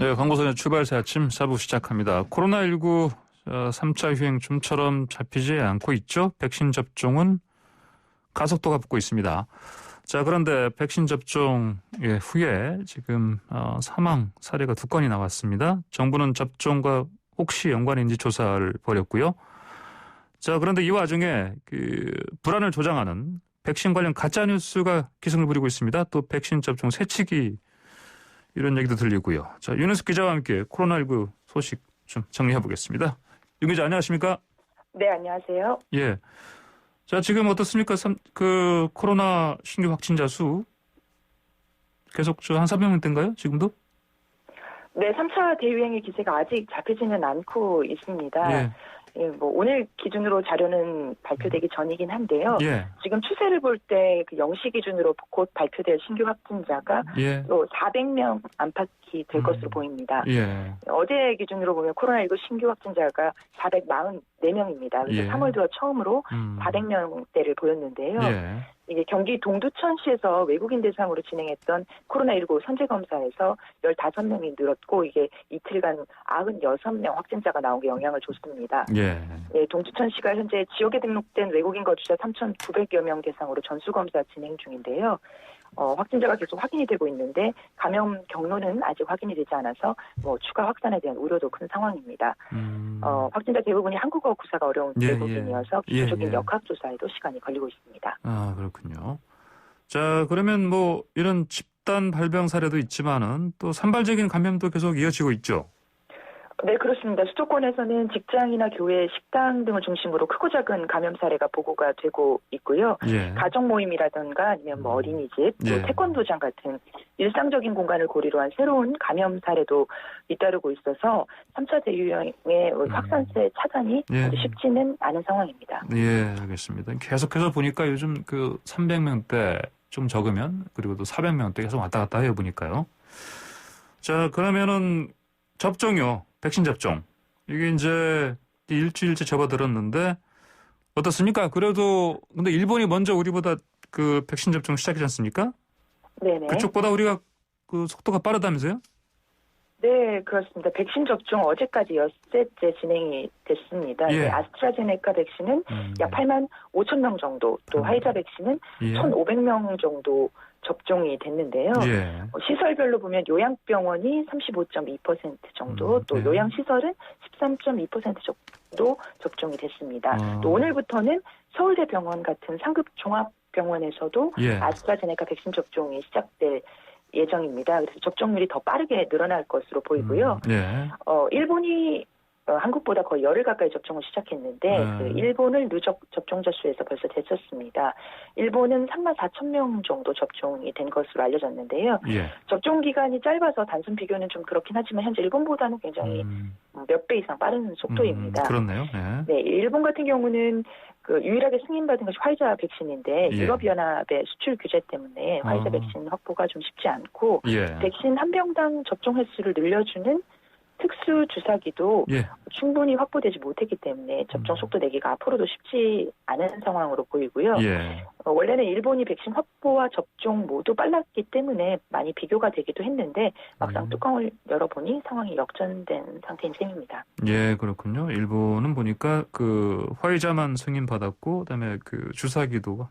네, 광고선의 출발새 아침 4부 시작합니다. 코로나19 3차 유행 좀처럼 잡히지 않고 있죠. 백신 접종은 가속도가 붙고 있습니다. 자, 그런데 백신 접종 후에 지금 사망 사례가 2건이 나왔습니다. 정부는 접종과 혹시 연관이 있는지 조사를 벌였고요. 자, 그런데 이 와중에 불안을 조장하는 백신 관련 가짜 뉴스가 기승을 부리고 있습니다. 또 백신 접종 새치기 이런 얘기도 들리고요. 자, 윤은숙 기자와 함께 코로나19 소식 좀 정리해 보겠습니다. 윤 기자 안녕하십니까? 네, 안녕하세요. 예. 자, 지금 어떻습니까? 코로나 신규 확진자 수 계속 한 300명대인가요? 지금도? 네, 3차 대유행의 기세가 아직 잡히지는 않고 있습니다. 예. 예, 오늘 기준으로 자료는 발표되기 전이긴 한데요. 예. 지금 추세를 볼 때 0시 기준으로 곧 발표될 신규 확진자가 예. 또 400명 안팎이 될 것으로 보입니다. 예. 어제 기준으로 보면 코로나19 신규 확진자가 444명입니다. 그래서 예. 3월 들어 처음으로 400명대를 보였는데요. 예. 이게 경기 동두천시에서 외국인 대상으로 진행했던 코로나19 선제검사에서 15명이 늘었고 이게 이틀간 96명 확진자가 나온 게 영향을 줬습니다. 예. 네, 동두천시가 현재 지역에 등록된 외국인 거주자 3,900여 명 대상으로 전수검사 진행 중인데요. 확진자가 계속 확인이 되고 있는데 감염 경로는 아직 확인이 되지 않아서 추가 확산에 대한 우려도 큰 상황입니다. 확진자 대부분이 한국어 구사가 어려운 외국인이어서 기초적인 역학조사에도 시간이 걸리고 있습니다. 아, 그렇군요. 자, 그러면 이런 집단 발병 사례도 있지만은 또 산발적인 감염도 계속 이어지고 있죠. 네, 그렇습니다. 수도권에서는 직장이나 교회, 식당 등을 중심으로 크고 작은 감염 사례가 보고가 되고 있고요. 예. 가족 모임이라든가 아니면 어린이집, 또 태권도장 같은 일상적인 공간을 고리로 한 새로운 감염 사례도 잇따르고 있어서 3차 대유행의 확산세 차단이 아주 쉽지는 않은 상황입니다. 예, 알겠습니다. 계속해서 보니까 요즘 300명대 좀 적으면 그리고 또 400명대 계속 왔다 갔다 해요, 보니까요. 자, 그러면은 접종요. 백신 접종. 이게 이제 일주일째 접어들었는데 어떻습니까? 그래도 근데 일본이 먼저 우리보다 백신 접종 시작이지 않습니까? 네네. 그쪽보다 우리가 속도가 빠르다면서요? 네, 그렇습니다. 백신 접종 어제까지 6세째 진행이 됐습니다. 예. 아스트라제네카 백신은 약 8만 5천 명 정도, 또 화이자 백신은 1,500명 정도 접종이 됐는데요. 예. 시설별로 보면 요양병원이 35.2% 정도, 또 요양시설은 13.2% 정도 접종이 됐습니다. 또 오늘부터는 서울대병원 같은 상급 종합병원에서도 아스트라제네카 백신 접종이 시작될 예정입니다. 그래서 접종률이 더 빠르게 늘어날 것으로 보이고요. 일본이 한국보다 거의 열흘 가까이 접종을 시작했는데 일본을 누적 접종자 수에서 벌써 제쳤습니다. 일본은 3만 4천 명 정도 접종이 된 것으로 알려졌는데요. 접종 기간이 짧아서 단순 비교는 좀 그렇긴 하지만 현재 일본보다는 굉장히 몇 배 이상 빠른 속도입니다. 그렇네요. 네, 일본 같은 경우는 유일하게 승인받은 것이 화이자 백신인데 유럽연합의 수출 규제 때문에 화이자 백신 확보가 좀 쉽지 않고 백신 한 병당 접종 횟수를 늘려주는 특수 주사기도 충분히 확보되지 못했기 때문에 접종 속도 내기가 앞으로도 쉽지 않은 상황으로 보이고요. 원래는 일본이 백신 확보와 접종 모두 빨랐기 때문에 많이 비교가 되기도 했는데 막상 뚜껑을 열어보니 상황이 역전된 상태인 셈입니다. 예, 그렇군요. 일본은 보니까 화이자만 승인받았고 그다음에 주사기도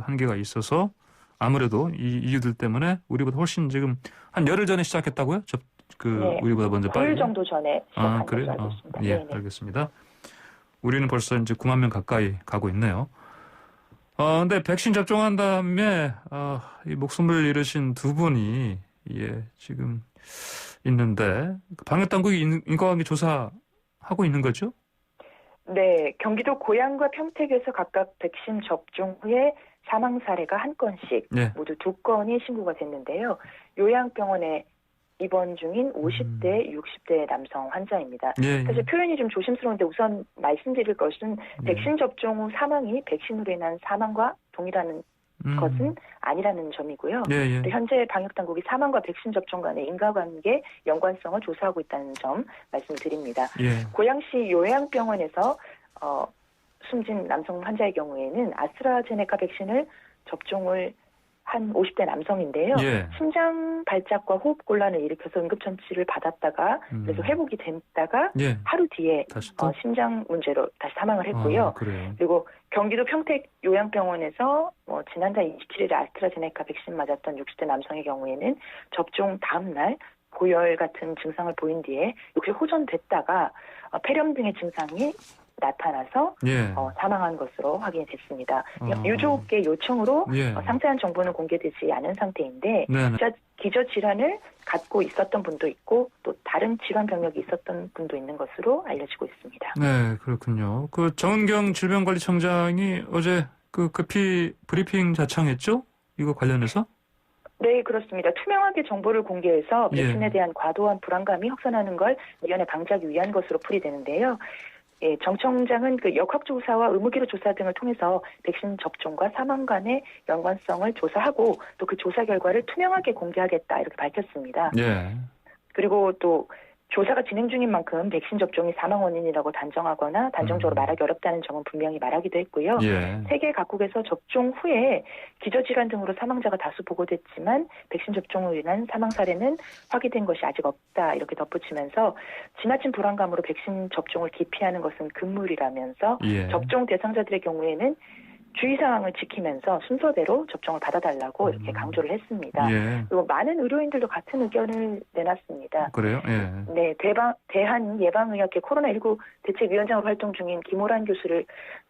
한계가 있어서 아무래도 이 이유들 때문에 우리보다 훨씬 지금 한 열흘 전에 시작했다고요? 우리보다 먼저 빨리. 열흘 정도 전에 시작한 것으로 알고 있습니다. 예, 알겠습니다. 우리는 벌써 이제 9만 명 가까이 가고 있네요. 근데 백신 접종한 다음에 이 목숨을 잃으신 두 분이 지금 있는데 방역 당국이 인과관계 조사하고 있는 거죠? 네, 경기도 고양과 평택에서 각각 백신 접종 후에 사망 사례가 한 건씩 모두 2건이 신고가 됐는데요. 요양병원에 입원 중인 50대, 60대 남성 환자입니다. 사실 표현이 좀 조심스러운데 우선 말씀드릴 것은 백신 접종 후 사망이 백신으로 인한 사망과 동일하는 것은 아니라는 점이고요. 또 현재 방역당국이 사망과 백신 접종 간의 인과관계, 연관성을 조사하고 있다는 점 말씀드립니다. 고양시 요양병원에서 숨진 남성 환자의 경우에는 아스트라제네카 백신을 접종을 한 50대 남성인데요. 예. 심장 발작과 호흡 곤란을 일으켜서 응급처치를 받았다가 그래서 회복이 됐다가 예. 하루 뒤에 다시 또? 심장 문제로 다시 사망을 했고요. 그래요. 그리고 경기도 평택 요양병원에서 지난달 27일에 아스트라제네카 백신 맞았던 60대 남성의 경우에는 접종 다음 날 고열 같은 증상을 보인 뒤에 역시 호전됐다가 폐렴 등의 증상이 나타나서 예. 사망한 것으로 확인이 됐습니다. 유족의 요청으로 예. 상세한 정보는 공개되지 않은 상태인데 네네. 기저질환을 갖고 있었던 분도 있고 또 다른 질환 병력이 있었던 분도 있는 것으로 알려지고 있습니다. 네, 그렇군요. 그 정은경 질병관리청장이 어제 급히 브리핑 자청했죠? 이거 관련해서? 네, 그렇습니다. 투명하게 정보를 공개해서 백신에 예. 대한 과도한 불안감이 확산하는 걸 미연에 방지하기 위한 것으로 풀이되는데요. 예, 정 청장은 역학조사와 의무기록 조사 등을 통해서 백신 접종과 사망 간의 연관성을 조사하고 또 그 조사 결과를 투명하게 공개하겠다 이렇게 밝혔습니다. 예. 그리고 또 조사가 진행 중인 만큼 백신 접종이 사망 원인이라고 단정하거나 단정적으로 말하기 어렵다는 점은 분명히 말하기도 했고요. 예. 세계 각국에서 접종 후에 기저질환 등으로 사망자가 다수 보고됐지만 백신 접종으로 인한 사망 사례는 확인된 것이 아직 없다 이렇게 덧붙이면서 지나친 불안감으로 백신 접종을 기피하는 것은 금물이라면서 예. 접종 대상자들의 경우에는 주의사항을 지키면서 순서대로 접종을 받아달라고 이렇게 강조를 했습니다. 예. 그리고 많은 의료인들도 같은 의견을 내놨습니다. 그래요? 예. 네, 대한 예방의학회 코로나19 대책위원장으로 활동 중인 김호란 교수를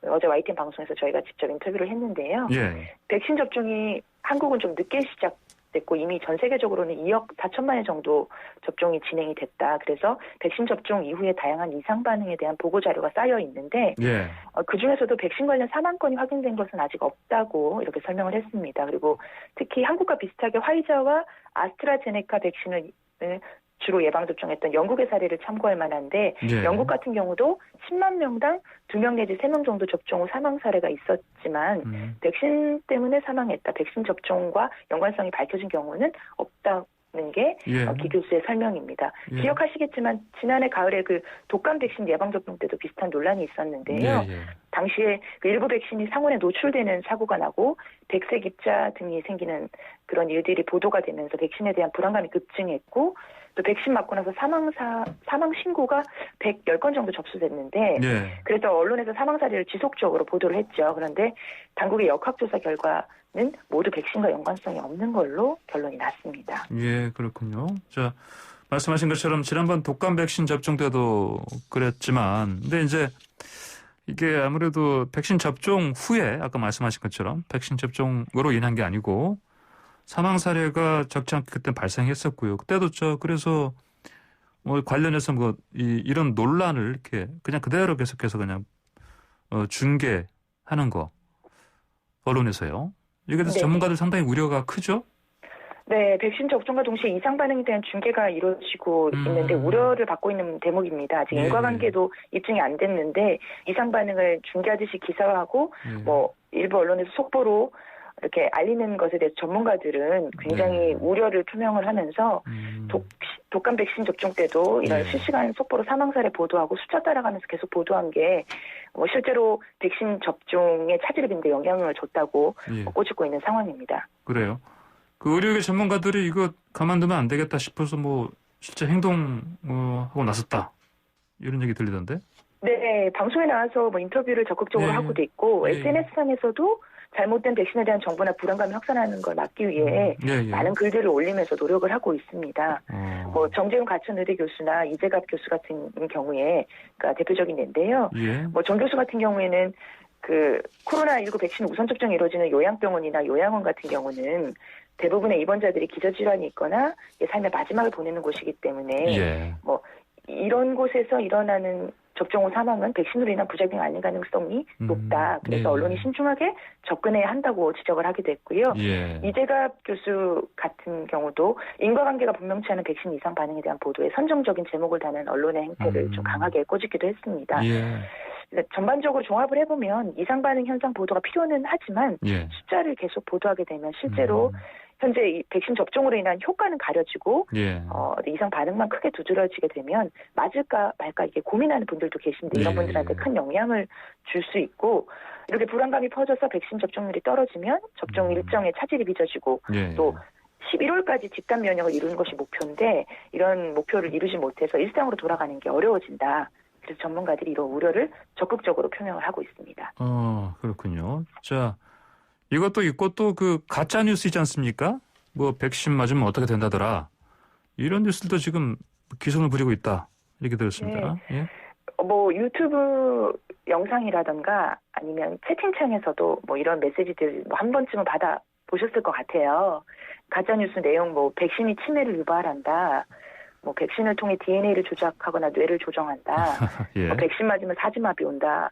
어제 YTN 방송에서 저희가 직접 인터뷰를 했는데요. 예. 백신 접종이 한국은 좀 늦게 시작됐고 이미 전 세계적으로는 2억 4천만 회 정도 접종이 진행이 됐다. 그래서 백신 접종 이후에 다양한 이상 반응에 대한 보고 자료가 쌓여 있는데 예. 그중에서도 백신 관련 사망건이 확인된 것은 아직 없다고 이렇게 설명을 했습니다. 그리고 특히 한국과 비슷하게 화이자와 아스트라제네카 백신을 주로 예방접종했던 영국의 사례를 참고할 만한데 예. 영국 같은 경우도 10만 명당 2명 내지 3명 정도 접종 후 사망 사례가 있었지만 백신 때문에 사망했다. 백신 접종과 연관성이 밝혀진 경우는 없다는 게 예. 기 교수의 설명입니다. 예. 기억하시겠지만 지난해 가을에 독감 백신 예방접종 때도 비슷한 논란이 있었는데요. 예. 당시에 일부 백신이 상온에 노출되는 사고가 나고 백색 입자 등이 생기는 그런 일들이 보도가 되면서 백신에 대한 불안감이 급증했고 또 백신 맞고 나서 사망 신고가 110건 정도 접수됐는데 예. 그래서 언론에서 사망 사례를 지속적으로 보도를 했죠. 그런데 당국의 역학조사 결과는 모두 백신과 연관성이 없는 걸로 결론이 났습니다. 예, 그렇군요. 자, 말씀하신 것처럼 지난번 독감 백신 접종 때도 그랬지만 근데 이제 이게 아무래도 백신 접종 후에 아까 말씀하신 것처럼 백신 접종으로 인한 게 아니고 사망 사례가 적지 않게 그때 발생했었고요. 그때도 그래서 관련해서 이런 논란을 이렇게 그냥 그대로 계속해서 그냥 중계하는 거 언론에서요. 이게 대해서 네. 전문가들 상당히 우려가 크죠? 네, 백신 접종과 동시에 이상 반응에 대한 중계가 이루어지고 있는데 우려를 받고 있는 대목입니다. 아직 예. 인과관계도 입증이 안 됐는데 이상 반응을 중계하듯이 기사화하고 일부 언론에서 속보로 이렇게 알리는 것에 대해서 전문가들은 굉장히 우려를 표명을 하면서 독감 백신 접종 때도 이런 실시간 속보로 사망 사례 보도하고 숫자 따라가면서 계속 보도한 게 실제로 백신 접종의 차질을 빚는 데 영향을 줬다고 꼬집고 있는 상황입니다. 그래요. 그 의료계 전문가들이 이거 가만두면 안 되겠다 싶어서 실제 행동하고 나섰다 이런 얘기 들리던데? 네, 방송에 나와서 인터뷰를 적극적으로 하고도 있고 SNS상에서도 잘못된 백신에 대한 정보나 불안감이 확산하는 걸 막기 위해 많은 글들을 올리면서 노력을 하고 있습니다. 정재훈 가천의대 교수나 이재갑 교수 같은 경우에 대표적인 예인데요. 정 교수 같은 경우에는 코로나19 백신 우선 접종이 이루어지는 요양병원이나 요양원 같은 경우는 대부분의 입원자들이 기저질환이 있거나 삶의 마지막을 보내는 곳이기 때문에 이런 곳에서 일어나는 접종 후 사망은 백신으로 인한 부작용이 아닌 가능성이 높다. 그래서 언론이 신중하게 접근해야 한다고 지적을 하기도 했고요. 이재갑 교수 같은 경우도 인과관계가 분명치 않은 백신 이상 반응에 대한 보도에 선정적인 제목을 다는 언론의 행태를 좀 강하게 꼬집기도 했습니다. 전반적으로 종합을 해보면 이상 반응 현상 보도가 필요는 하지만 숫자를 계속 보도하게 되면 실제로 현재 이 백신 접종으로 인한 효과는 가려지고 예. 이상 반응만 크게 두드러지게 되면 맞을까 말까 이게 고민하는 분들도 계신데 이런 예. 분들한테 큰 영향을 줄 수 있고 이렇게 불안감이 퍼져서 백신 접종률이 떨어지면 접종 일정에 차질이 빚어지고 예. 또 11월까지 집단 면역을 이루는 것이 목표인데 이런 목표를 이루지 못해서 일상으로 돌아가는 게 어려워진다. 그래서 전문가들이 이런 우려를 적극적으로 표명을 하고 있습니다. 그렇군요. 자, 이것도 있고 또 그 가짜 뉴스 있지 않습니까? 뭐 백신 맞으면 어떻게 된다더라. 이런 뉴스도 지금 기승을 부리고 있다. 이렇게 들었습니다. 네. 예. 뭐 유튜브 영상이라던가 아니면 채팅창에서도 뭐 이런 메시지들 뭐 한 번쯤은 받아 보셨을 것 같아요. 가짜 뉴스 내용 뭐 백신이 치매를 유발한다. 뭐 백신을 통해 DNA를 조작하거나 뇌를 조정한다. 예. 뭐 백신 맞으면 사지마비 온다.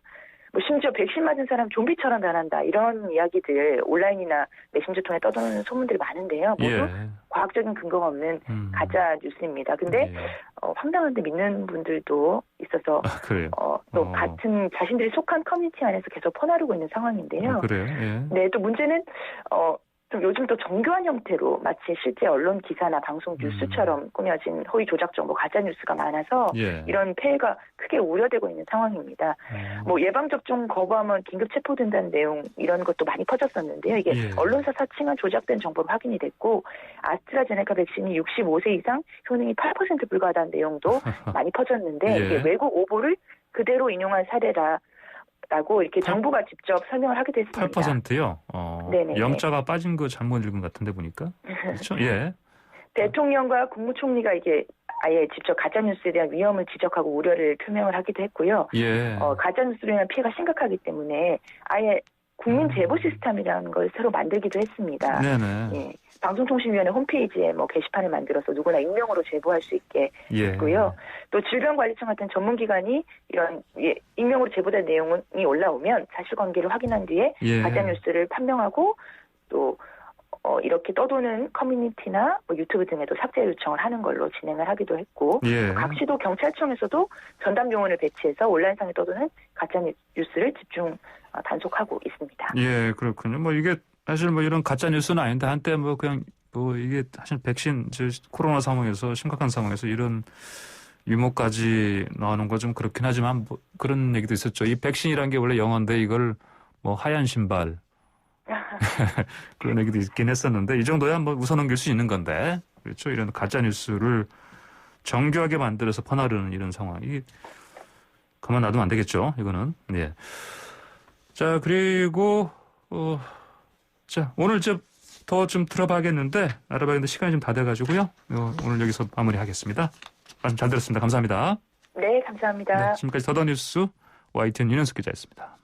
뭐 심지어 백신 맞은 사람 좀비처럼 변한다. 이런 이야기들 온라인이나 메신저 통해 떠도는 소문들이 많은데요. 모두 예. 과학적인 근거가 없는 가짜 뉴스입니다. 근데 예. 황당한데 믿는 분들도 있어서 그래요. 또 같은 자신들이 속한 커뮤니티 안에서 계속 퍼나르고 있는 상황인데요. 그래요. 예. 네, 또 문제는 좀 요즘 또 정교한 형태로 마치 실제 언론 기사나 방송 뉴스처럼 꾸며진 허위 조작 정보, 가짜 뉴스가 많아서 예. 이런 폐해가 크게 우려되고 있는 상황입니다. 뭐 예방 접종 거부하면 긴급 체포된다는 내용 이런 것도 많이 퍼졌었는데요. 이게 예. 언론사 사칭한 조작된 정보로 확인이 됐고 아스트라제네카 백신이 65세 이상 효능이 8% 불과하다는 내용도 많이 퍼졌는데 예. 이게 외국 오보를 그대로 인용한 사례라. 라고 이렇게 정부가 직접 설명을 하기도 했습니다. 8%요? 네네. 영자가 빠진 거 잘못 읽은 것 같은데 보니까. 그렇죠? 예. 대통령과 국무총리가 이게 아예 직접 가짜뉴스에 대한 위험을 지적하고 우려를 표명을 하기도 했고요. 예. 가짜뉴스로 인한 피해가 심각하기 때문에 아예 국민 제보 시스템이라는 걸 새로 만들기도 했습니다. 네네. 예. 방송통신위원회 홈페이지에 뭐 게시판을 만들어서 누구나 익명으로 제보할 수 있게 했고요. 또 질병관리청 같은 전문기관이 이런 익명으로 제보된 내용이 올라오면 사실관계를 확인한 뒤에 가짜뉴스를 판명하고 또 이렇게 떠도는 커뮤니티나 뭐 유튜브 등에도 삭제 요청을 하는 걸로 진행을 하기도 했고 각시도 경찰청에서도 전담 요원을 배치해서 온라인상에 떠도는 가짜 뉴스를 집중 단속하고 있습니다. 예, 그렇군요. 뭐 이게 사실 뭐 이런 가짜 뉴스는 아닌데 한때 뭐 그냥 뭐 이게 사실 백신 코로나 상황에서 심각한 상황에서 이런 유머까지 나오는 거 좀 그렇긴 하지만 뭐 그런 얘기도 있었죠. 이 백신이란 게 원래 영어인데 이걸 뭐 하얀 신발 그런 얘기도 있긴 했었는데 이 정도야 뭐 웃어넘길 수 있는 건데 그렇죠. 이런 가짜 뉴스를 정교하게 만들어서 퍼나르는 이런 상황 이 가만 놔두면 안 되겠죠. 이거는 예. 자 그리고 자 오늘 더 좀 들어봐야겠는데 알아봐야겠는데 시간이 좀 다 돼가지고요. 오늘 여기서 마무리하겠습니다. 말씀 잘 들었습니다. 감사합니다. 네, 감사합니다. 네, 지금까지 더더뉴스 YTN 윤현숙 기자였습니다.